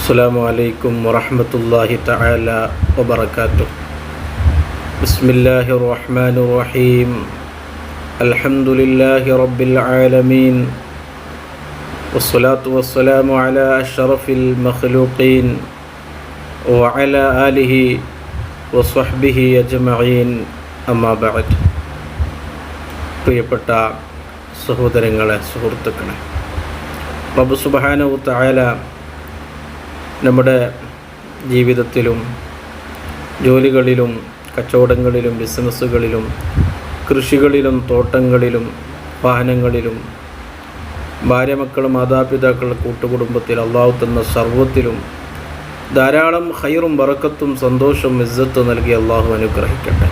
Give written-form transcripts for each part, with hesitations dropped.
അസ്സലാമു അലൈക്കും വറഹ്മത്തുള്ളാഹി തആല വബറകാതുഹു. ബിസ്മില്ലാഹിർ റഹ്മാനിർ റഹീം. അൽഹംദുലില്ലാഹി റബ്ബിൽ ആലമീൻ. വസ്സലാത്തു വസ്സലാമു അലാ അഷ്റഫിൽ മഖ്ലൂഖീൻ വഅലാ ആലിഹി വസ്വഹ്ബിഹി അജ്മഈൻ. അമ്മാ ബഅദ്. പ്രിയപ്പെട്ട സഹോദരങ്ങളെ, സുഹൃത്തുക്കളെ, റബ്ബ് സുബ്ഹാനഹു തആല നമ്മുടെ ജീവിതത്തിലും ജോലികളിലും കച്ചവടങ്ങളിലും ബിസിനസ്സുകളിലും കൃഷികളിലും തോട്ടങ്ങളിലും വാഹനങ്ങളിലും ഭാര്യമക്കളും മാതാപിതാക്കൾ കൂട്ടുകുടുംബത്തിൽ അള്ളാഹു തന്ന സർവ്വത്തിലും ധാരാളം ഖൈറും ബറക്കത്തും സന്തോഷവും ഇസ്സത്തും നൽകി അള്ളാഹു അനുഗ്രഹിക്കട്ടെ.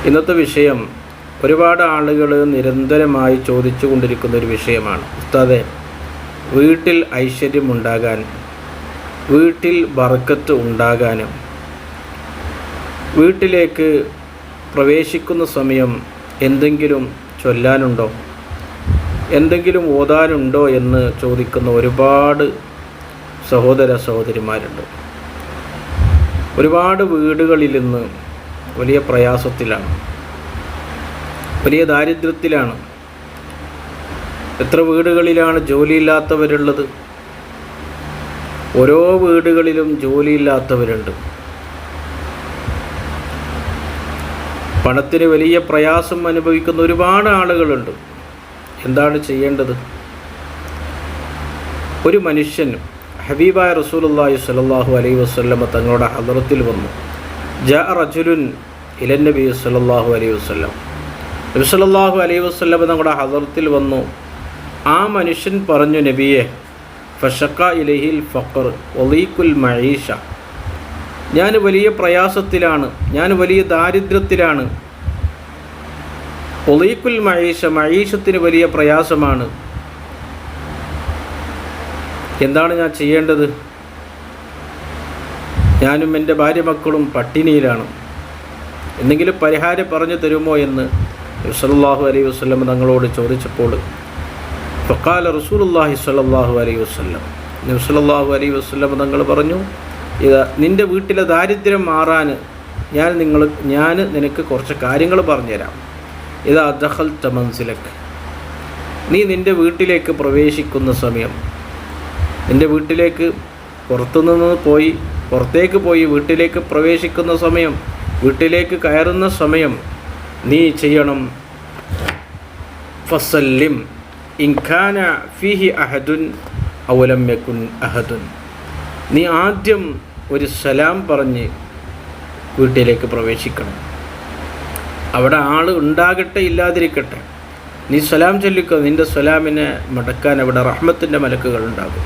ഇന്നത്തെ വിഷയം ഒരുപാട് ആളുകൾ നിരന്തരമായി ചോദിച്ചു കൊണ്ടിരിക്കുന്ന ഒരു വിഷയമാണ്. ഉസ്താദേ, വീട്ടിൽ ഐശ്വര്യമുണ്ടാകാൻ, വീട്ടിൽ ബർക്കത്ത് ഉണ്ടാകാനും, വീട്ടിലേക്ക് പ്രവേശിക്കുന്ന സമയം എന്തെങ്കിലും ചൊല്ലാനുണ്ടോ, എന്തെങ്കിലും ഓതാനുണ്ടോ എന്ന് ചോദിക്കുന്ന ഒരുപാട് സഹോദര സഹോദരിമാരുണ്ട്. ഒരുപാട് വീടുകളിൽ ഇന്ന് വലിയ പ്രയാസത്തിലാണ്, വലിയ ദാരിദ്ര്യത്തിലാണ്. എത്ര വീടുകളിലാണ് ജോലിയില്ലാത്തവരുള്ളത്? ഓരോ വീടുകളിലും ജോലിയില്ലാത്തവരുണ്ട്. പണത്തിന് വലിയ പ്രയാസം അനുഭവിക്കുന്ന ഒരുപാട് ആളുകളുണ്ട്. എന്താണ് ചെയ്യേണ്ടത്? ഒരു മനുഷ്യൻ ഹബീബായ റസൂലുള്ളാഹി സ്വല്ലല്ലാഹു അലൈഹി വസല്ലമ തങ്ങളുടെ ഹദറത്തിൽ വന്നു. ജാ റജുലുൻ ഇലൻ നബി സ്വല്ലല്ലാഹു അലൈഹി വസല്ലം. നബി സ്വല്ലല്ലാഹു അലൈഹി വസല്ലമ തങ്ങളുടെ ഹദറത്തിൽ വന്നു. ആ മനുഷ്യൻ പറഞ്ഞു, നബിയെ, ഫഷക്ക ഇലഹിൽ ഫഖർ ഒളീക്കുൽ മഈഷ, ഞാൻ വലിയ പ്രയാസത്തിലാണ്, ഞാൻ വലിയ ദാരിദ്ര്യത്തിലാണ്. ഒളീക്കുൽ മഈഷ, മഈഷത്തിന് വലിയ പ്രയാസമാണ്. എന്താണ് ഞാൻ ചെയ്യേണ്ടത്? ഞാനും എൻ്റെ ഭാര്യ മക്കളും പട്ടിണിയിലാണ്, എന്തെങ്കിലും പരിഹാരം പറഞ്ഞു തരുമോ എന്ന് സല്ലല്ലാഹു അലൈഹി വസല്ലം തങ്ങളോട് ചോദിച്ചപ്പോൾ ഫഖാല റസൂലുള്ളാഹി സ്വല്ലല്ലാഹു അലൈഹി വസല്ലം, നബി സല്ലല്ലാഹു അലൈഹി വസല്ലം തങ്ങൾ പറഞ്ഞു, ഇതാ നിൻ്റെ വീട്ടിലെ ദാരിദ്ര്യം മാറാൻ ഞാൻ നിനക്ക് കുറച്ച് കാര്യങ്ങൾ പറഞ്ഞുതരാം. ഇതാ ദഖൽത മൻസിലക്, നീ നിൻ്റെ വീട്ടിലേക്ക് പ്രവേശിക്കുന്ന സമയം, നിൻ്റെ വീട്ടിലേക്ക് പുറത്തേക്ക് പോയി വീട്ടിലേക്ക് പ്രവേശിക്കുന്ന സമയം, വീട്ടിലേക്ക് കയറുന്ന സമയം നീ ചെയ്യണം, ഫസല്ലിം ഇൻകാന ഫീഹി അഹദുൻ ഔ ലം യകുൻ അഹദുൻ. നീ ആദ്യം ഒരു സലാം പറഞ്ഞ് വീട്ടിലേക്ക് പ്രവേശിക്കണം. അവിടെ ആൾ ഉണ്ടാകട്ടെ ഇല്ലാതിരിക്കട്ടെ, നീ സലാം ചൊല്ലിക്കോ. നിൻ്റെ സലാമിനെ മടക്കാൻ അവിടെ റഹ്മത്തിൻ്റെ മലക്കുകൾ ഉണ്ടാകും.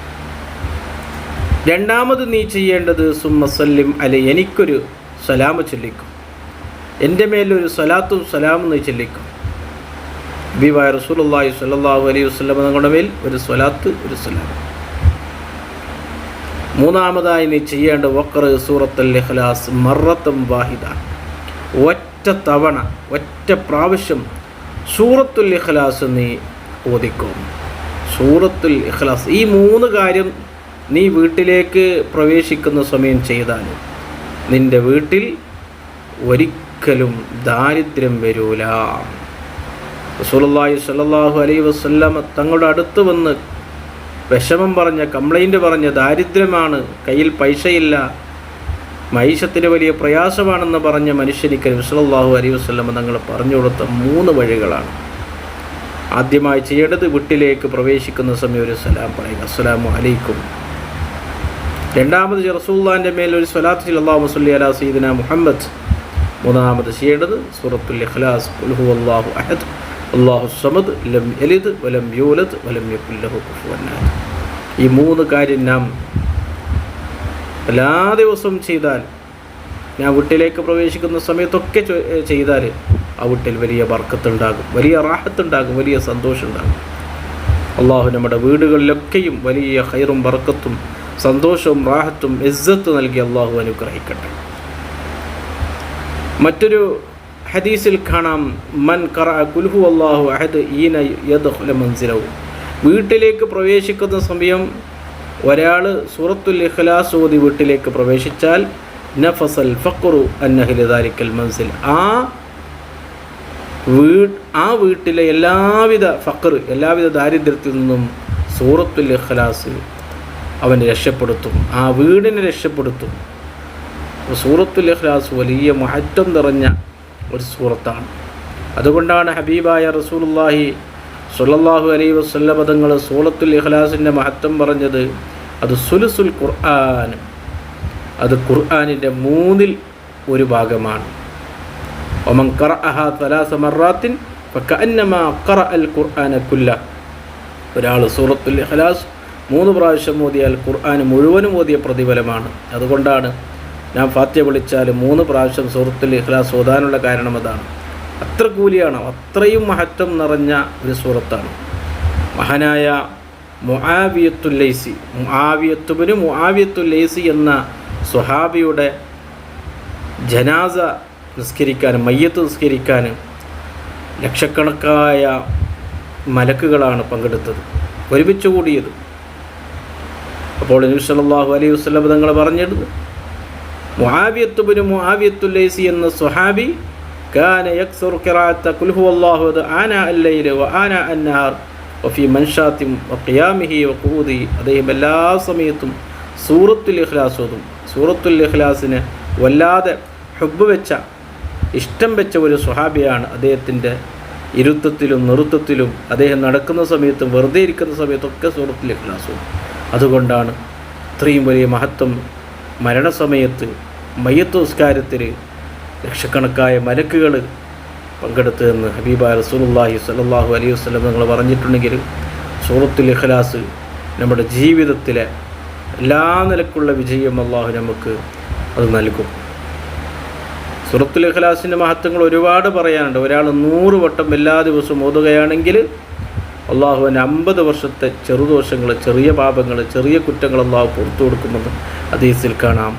രണ്ടാമത് നീ ചെയ്യേണ്ടത് സുമ്മസല്ലിം അലൈ, എനിക്കൊരു സലാം ചൊല്ലിക്കും, എൻ്റെ മേലൊരു സലാത്തും സലാമും നീ ചൊല്ലിക്കും. ഹബീബായ റസൂലുള്ളാഹി സ്വല്ലല്ലാഹു അലൈഹി വസല്ലം തങ്ങളുടെ മേൽ ഒരു സ്വലാത്ത്, ഒരു സലാം. മൂന്നാമതായി നീ ചെയ്യേണ്ട വഖറ സൂറത്തുൽ ഇഖ്ലാസ് മറത്തം വാഹിദ, ഒറ്റ പ്രാവശ്യം സൂറത്തുൽ ഇഖ്ലാസ് നീ ഓതിക്കും. സൂറത്തുൽ ഇഖ്ലാസ്. ഈ മൂന്ന് കാര്യം നീ വീട്ടിലേക്ക് പ്രവേശിക്കുന്ന സമയം ചെയ്താൽ നിൻ്റെ വീട്ടിൽ ഒരിക്കലും ദാരിദ്ര്യം വരൂല. റസൂലുള്ളാഹി സ്വല്ലല്ലാഹു അലൈഹി വസല്ലം തങ്ങളുടെ അടുത്ത് വന്ന് വിഷമം പറഞ്ഞ, കംപ്ലൈൻറ്റ് പറഞ്ഞ, ദാരിദ്ര്യമാണ്, കയ്യിൽ പൈസയില്ല, മൈഷത്തിന് വലിയ പ്രയാസമാണെന്ന് പറഞ്ഞ മനുഷ്യനിക്ക് നബി സല്ലല്ലാഹു അലൈഹി വസല്ലം തങ്ങൾ പറഞ്ഞു കൊടുത്ത 3 വഴികളാണ്. ആദ്യമായി ചെയ്യേണ്ടത് വീട്ടിലേക്ക് പ്രവേശിക്കുന്ന സമയം ഒരു സലാം പറയുക, അസ്സലാമു അലൈക്കും. രണ്ടാമത് റസൂലുള്ളാഹിൻ്റെ മേൽ ഒരു സ്വലാത്ത് ചൊല്ലുക, അല്ലാഹുമ്മ സ്വല്ലി അലാ സയ്യിദിനാ മുഹമ്മദ്. മൂന്നാമത് ചെയ്യേണ്ടത് സൂറത്തുൽ ഇഖ്ലാസ്, ഖുൽ ഹുവല്ലാഹു അഹദ് അല്ലാഹു സമദ് ലം യലിദ് വലം യൂലദ് വലം യകുൽ ലഹു കുഫുവൻ അഹദ്. ഈ 3 കാര്യം നാം എല്ലാ ദിവസവും ചെയ്താൽ, ഞാൻ വീട്ടിലേക്ക് പ്രവേശിക്കുന്ന സമയത്തൊക്കെ ചെയ്താൽ ആ വീട്ടിൽ വലിയ ബർക്കത്തുണ്ടാകും, വലിയ റാഹത്തുണ്ടാകും, വലിയ സന്തോഷമുണ്ടാകും. അള്ളാഹു നമ്മുടെ വീടുകളിലൊക്കെയും വലിയ ഖൈറും ബർക്കത്തും സന്തോഷവും റാഹത്തും ഇസ്സത്ത് നൽകി അള്ളാഹു അനുഗ്രഹിക്കട്ടെ. മറ്റൊരു ഹദീസിൽ കാണാം, മൻ ഖറഅ ഖുൽ ഹുവല്ലാഹു അഹദ് ഈന യദ്ഖുലു മൻസിലഹു, വീട്ടിലേക്ക് പ്രവേശിക്കുന്ന സമയം ഒരാൾ സൂറത്തുൽ ഇഖ്ലാസ് ഓതി വീട്ടിലേക്ക് പ്രവേശിച്ചാൽ നഫസൽ ഫഖ്റു അൻ അഹ്ലി ദാലിക്കൽ മൻസിൽ, ആ വീട്ടിലെ എല്ലാവിധ ഫഖ്ർ, എല്ലാവിധ ദാരിദ്ര്യത്തിൽ നിന്നും സൂറത്തുൽ ഇഖ്ലാസ് അവനെ രക്ഷപ്പെടുത്തും, ആ വീടിനെ രക്ഷപ്പെടുത്തും. സൂറത്തുൽ ഇഖ്ലാസ് വലിയ മഹത്വം നിറഞ്ഞ ഒരു സൂറത്താണ്. അതുകൊണ്ടാണ് ഹബീബായ റസൂലുള്ളാഹി സ്വല്ലല്ലാഹു അലൈഹി വസല്ലം തങ്ങൾ സൂറത്തുൽ ഇഖ്ലാസിൻ്റെ മഹത്വം പറഞ്ഞത് അത് സുലുസുൽ ഖുർആൻ, അത് ഖുർആനിൻ്റെ 1/3 ഭാഗമാണ്. വമൻ ഖറഅഹാ 3 മർറാത്തിൻ ഫകഅന്നമാ ഖറഅൽ ഖുർആന കുല്ലഹ. ഒരാൾ സൂറത്തുൽ ഇഖ്ലാസ് 3 പ്രാവശ്യം ഓതിയാൽ ഖുർആൻ മുഴുവനും ഓതിയ പ്രതിഫലമാണ്. അതുകൊണ്ടാണ് ഞാൻ ഫാത്തിഹ വിളിച്ചാൽ 3 പ്രാവശ്യം സൂറത്തുൽ ഇഖ്ലാസ് ഓതാനുള്ള കാരണം അതാണ്. അത്ര കൂലിയാണ്, അത്രയും മഹത്വം നിറഞ്ഞ ഒരു സൂറത്താണ്. മഹാനായ മുആവിയത്തുൽ ലൈസി, മുആവിയത്തുൽ ലൈസി എന്ന സ്വഹാബിയുടെ ജനാസ നിസ്കരിക്കാനും മയ്യത്ത് നിസ്കരിക്കാനും ലക്ഷക്കണക്കായ മലക്കുകളാണ് പങ്കെടുത്തത്, ഒരുമിച്ച് കൂടിയത്. അപ്പോൾ നബി സല്ലല്ലാഹു അലൈഹി വസല്ലം തങ്ങൾ പറഞ്ഞത് മുആവിയത്തുൽ ലൈസി എന്ന സ്വഹാബി കാന യക്സറു ഖിറാഅത ഖുൽ ഹുവല്ലാഹു അഹദ് ആനാ അൽ-ലൈലി വ ആനാ അൻ-നഹാർ വഫീ മൻഷാത്തിൻ വഖിയാമിഹി വഖൂദിഹി. അദ്ദേഹം എല്ലാ സമയത്തും സൂറത്തുൽ ഇഖ്ലാസ് ഓതും. സൂറത്തുൽ ഇഖ്ലാസിനെ വല്ലാതെ ഹുബ്ബ് വെച്ച, ഇഷ്ടം വെച്ച ഒരു സ്വഹാബിയാണ്. അദ്ദേഹത്തിൻ്റെ ഇരുത്തത്തിലും നൃത്തത്തിലും അദ്ദേഹം നടക്കുന്ന സമയത്തും വെറുതെ ഇരിക്കുന്ന സമയത്തൊക്കെ സൂറത്തുൽ ഇഖ്ലാസ് ഓതും. അതുകൊണ്ടാണ് ഇത്രയും വലിയ മഹത്വം മരണസമയത്ത് മയ്യത്ത് നിസ്കാരത്തിൽ ലക്ഷക്കണക്കായ മലക്കുകൾ പങ്കെടുത്തതെന്ന് ഹബീബായ റസൂലുള്ളാഹി സ്വല്ലല്ലാഹു അലൈഹി വസല്ലം നിങ്ങൾ പറഞ്ഞിട്ടുണ്ടെങ്കിൽ സൂറത്തുൽ ഇഖ്ലാസ് നമ്മുടെ ജീവിതത്തിലെ എല്ലാ നിലക്കുള്ള വിജയം അള്ളാഹു നമുക്ക് അത് നൽകും. സൂറത്തുൽ ഇഖ്ലാസിൻ്റെ മഹത്വങ്ങൾ ഒരുപാട് പറയാനുണ്ട്. ഒരാൾ 100 വട്ടം എല്ലാ ദിവസവും ഓതുകയാണെങ്കിൽ അള്ളാഹുവിന് 50 വർഷത്തെ ചെറുദോഷങ്ങൾ, ചെറിയ പാപങ്ങൾ, ചെറിയ കുറ്റങ്ങൾ അള്ളാഹു പുറത്തു കൊടുക്കുമെന്ന് ഹദീസിൽ കാണാം.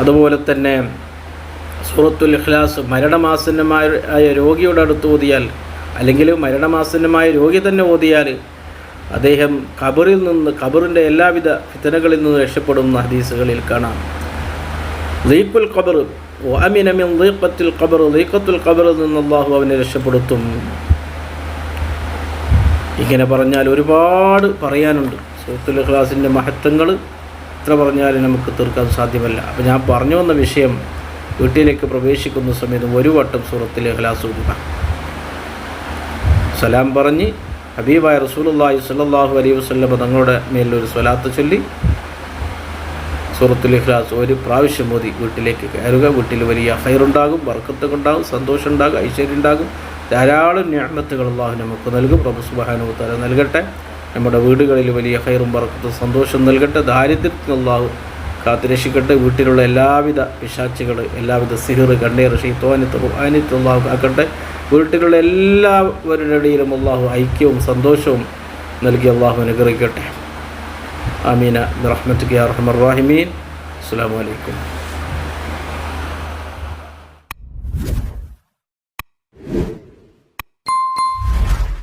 അതുപോലെ തന്നെ സൂറത്തുൽ ഇഖ്ലാസ് മരണമാസന്നമായ രോഗിയുടെ അടുത്ത് ഓതിയാൽ, അല്ലെങ്കിൽ മരണമാസന്നമായ രോഗി തന്നെ ഓതിയാൽ അദ്ദേഹം ഖബറിൻ്റെ എല്ലാവിധ ഫിതനകളിൽ നിന്ന് രക്ഷപ്പെടുന്ന ഹദീസുകളിൽ കാണാം. ലീഖുൽ ഖബർ വഅമിന മിൻ ലീഖത്തുൽ ഖബർ, ലീഖത്തുൽ ഖബറിൽ നിന്ന് അല്ലാഹു അവനെ രക്ഷപ്പെടുത്തും. ഇങ്ങനെ പറഞ്ഞാൽ ഒരുപാട് പറയാനുണ്ട്. സൂറത്തുൽ ഇഖ്ലാസിൻ്റെ മഹത്വങ്ങൾ എത്ര പറഞ്ഞാലും നമുക്ക് തീർക്കാൻ സാധ്യമല്ല. അപ്പോൾ ഞാൻ പറഞ്ഞു വന്ന വിഷയം, വീട്ടിലേക്ക് പ്രവേശിക്കുന്ന സമയത്ത് 1 വട്ടം സൂറത്തുൽ ഇഖ്ലാസ് ഓതുക. സലാം പറഞ്ഞ് ഹബീബായ റസൂലുള്ളാഹി സ്വല്ലല്ലാഹു അലൈഹി വസല്ലം തങ്ങളുടെ മേലൊരു സ്വലാത്ത് ചൊല്ലി സൂറത്തുൽ ഇഖ്ലാസ് 1 പ്രാവശ്യം ഓതി വീട്ടിലേക്ക് കയറുക. വീട്ടിൽ വലിയ ഖൈറുണ്ടാകും, ബർക്കത്ത് ഉണ്ടാകും, സന്തോഷം ഉണ്ടാകും, ഐശ്വര്യം ഉണ്ടാകും, ധാരാളം നിഅമത്തുകൾ അല്ലാഹു നമുക്ക് നൽകും. റബ്ബ് സുബ്ഹാനഹു വ തആല നൽകട്ടെ. നമ്മുടെ വീടുകളിൽ വലിയ ഖൈറും ബർക്കത്തും സന്തോഷം നൽകട്ടെ. ദാരിദ്ര്യത്തിൽ അല്ലാഹു കാത്തുരക്ഷിക്കട്ടെ. വീട്ടിലുള്ള എല്ലാവിധ പിശാചുകൾ, എല്ലാവിധ സിഹിർ, കണ്ണീർ, ശൈത്വാനിത്ത്, ഖുർആനിത്ത് അല്ലാഹു കാക്കട്ടെ. വീട്ടിലുള്ള എല്ലാവരുടെ ഇടയിലും അല്ലാഹു ഐക്യവും സന്തോഷവും നൽകി അല്ലാഹു അനുഗ്രഹിക്കട്ടെ. ആമീന ബിറഹ്മതിക യാ അർഹമർ റഹീമീൻ. അസ്സലാമു അലൈക്കും.